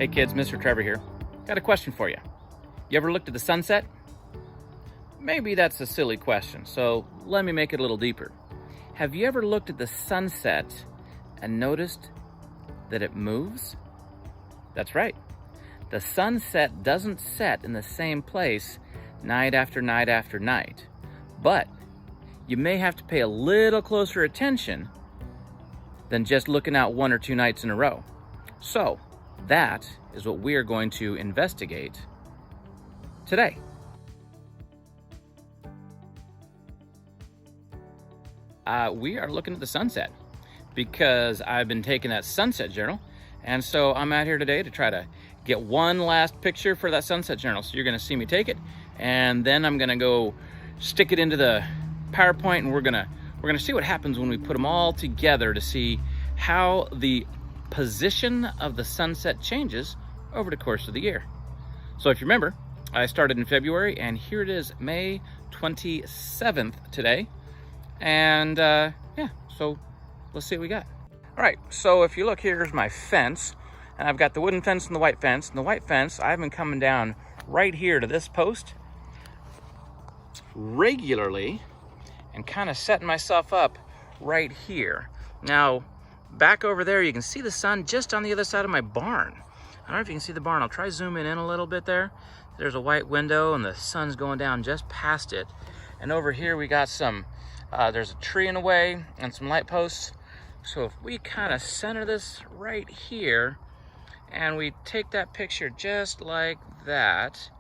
Hey kids, Mr. Trevor here. Got a question for you. You ever looked at the sunset? Maybe that's a silly question, so let me make it a little deeper. Have you ever looked at the sunset and noticed that it moves? That's right. The sunset doesn't set in the same place night after night after night, but you may have to pay a little closer attention than just looking out one or two nights in a row. So, that is what we are going to investigate today. We are looking at the sunset because I've been taking that sunset journal, and so I'm out here today to try to get one last picture for that sunset journal. So you're going to see me take it, and then I'm going to go stick it into the PowerPoint, and we're gonna see what happens when we put them all together to see how the position of the sunset changes over the course of the year. So if you remember, I started in February, and here it is, May 27th today. And yeah, so let's see what we got. All right, so if you look, here's my fence, and I've got the wooden fence and the white fence. And the white fence, I've been coming down right here to this post regularly and kind of setting myself up right here. Now, back over there, you can see the sun just on the other side of my barn. I don't know if you can see the barn. I'll try zooming in a little bit there. There's a white window and the sun's going down just past it. And over here we got some, there's a tree in the way and some light posts. So if we kind of center this right here and we take that picture just like that,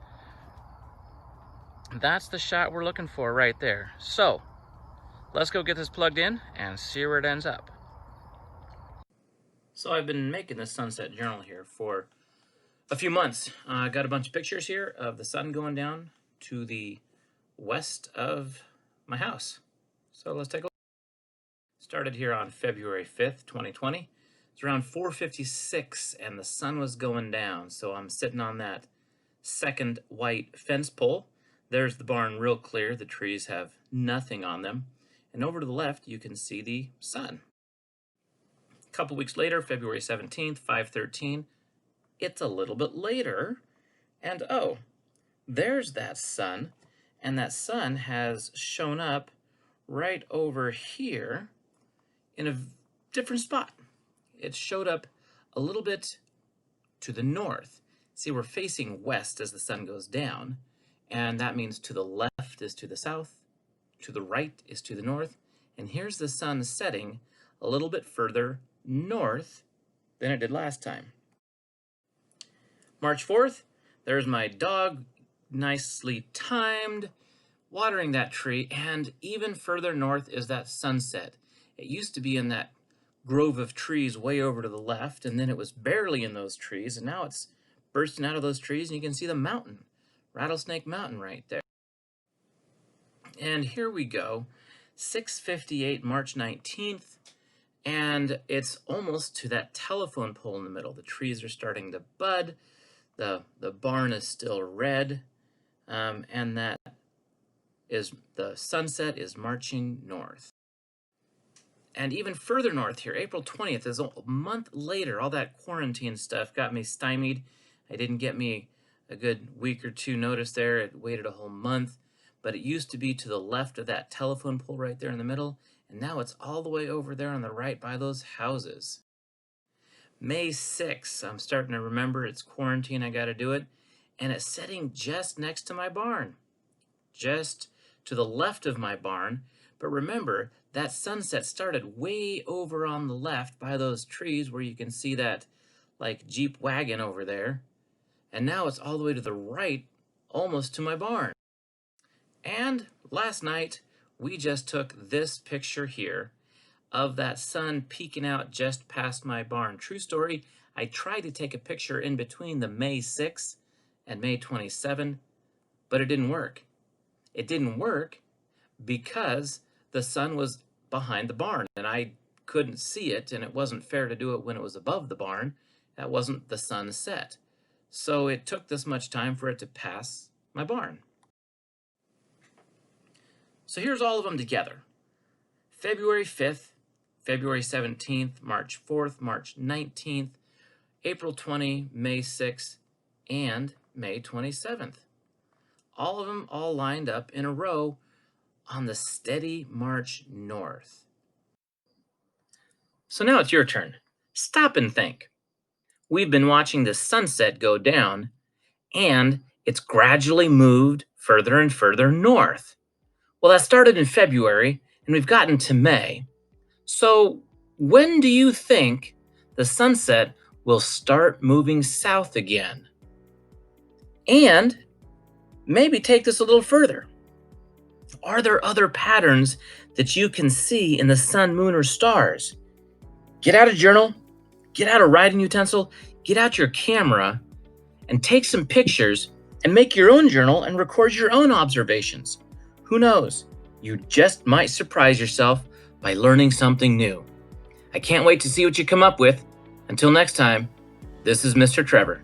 that's the shot we're looking for right there. So let's go get this plugged in and see where it ends up. So I've been making this sunset journal here for a few months. I got a bunch of pictures here of the sun going down to the west of my house. So let's take a look. Started here on February 5th, 2020. It's around 4:56 and the sun was going down. So I'm sitting on that second white fence pole. There's the barn real clear. The trees have nothing on them. And over to the left, you can see the sun. A couple weeks later, February 17th, 5:13, it's a little bit later, and oh, there's that sun, and that sun has shown up right over here in a different spot. It showed up a little bit to the north. See, we're facing west as the sun goes down, and that means to the left is to the south, to the right is to the north, and here's the sun setting a little bit further north than it did last time. March 4th, there's my dog, nicely timed, watering that tree, and even further north is that sunset. It used to be in that grove of trees way over to the left, and then it was barely in those trees, and now it's bursting out of those trees, and you can see the mountain, Rattlesnake Mountain right there. And here we go, 6:58, March 19th, and it's almost to that telephone pole in the middle. The trees are starting to bud, the barn is still red, and that is, the sunset is marching north. And even further north here, April 20th is a month later. All that quarantine stuff got me stymied. It didn't get me a good week or two notice there. It waited a whole month. But it used to be to the left of that telephone pole right there in the middle, and now it's all the way over there on the right by those houses. May 6th, I'm starting to remember it's quarantine, I gotta do it, and it's setting just next to my barn, just to the left of my barn. But remember, that sunset started way over on the left by those trees where you can see that like Jeep wagon over there, and now it's all the way to the right, almost to my barn. And last night, we just took this picture here of that sun peeking out just past my barn. True story, I tried to take a picture in between the May 6th and May 27th, but it didn't work. It didn't work because the sun was behind the barn, and I couldn't see it, and it wasn't fair to do it when it was above the barn. That wasn't the sunset. So it took this much time for it to pass my barn. So here's all of them together. February 5th, February 17th, March 4th, March 19th, April 20, May 6th, and May 27th. All of them all lined up in a row on the steady march north. So now it's your turn. Stop and think. We've been watching the sunset go down, and it's gradually moved further and further north. Well, that started in February, and we've gotten to May. So, when do you think the sunset will start moving south again? And maybe take this a little further. Are there other patterns that you can see in the sun, moon, or stars? Get out a journal, get out a writing utensil, get out your camera, and take some pictures and make your own journal and record your own observations. Who knows? You just might surprise yourself by learning something new. I can't wait to see what you come up with. Until next time, this is Mr. Trevor.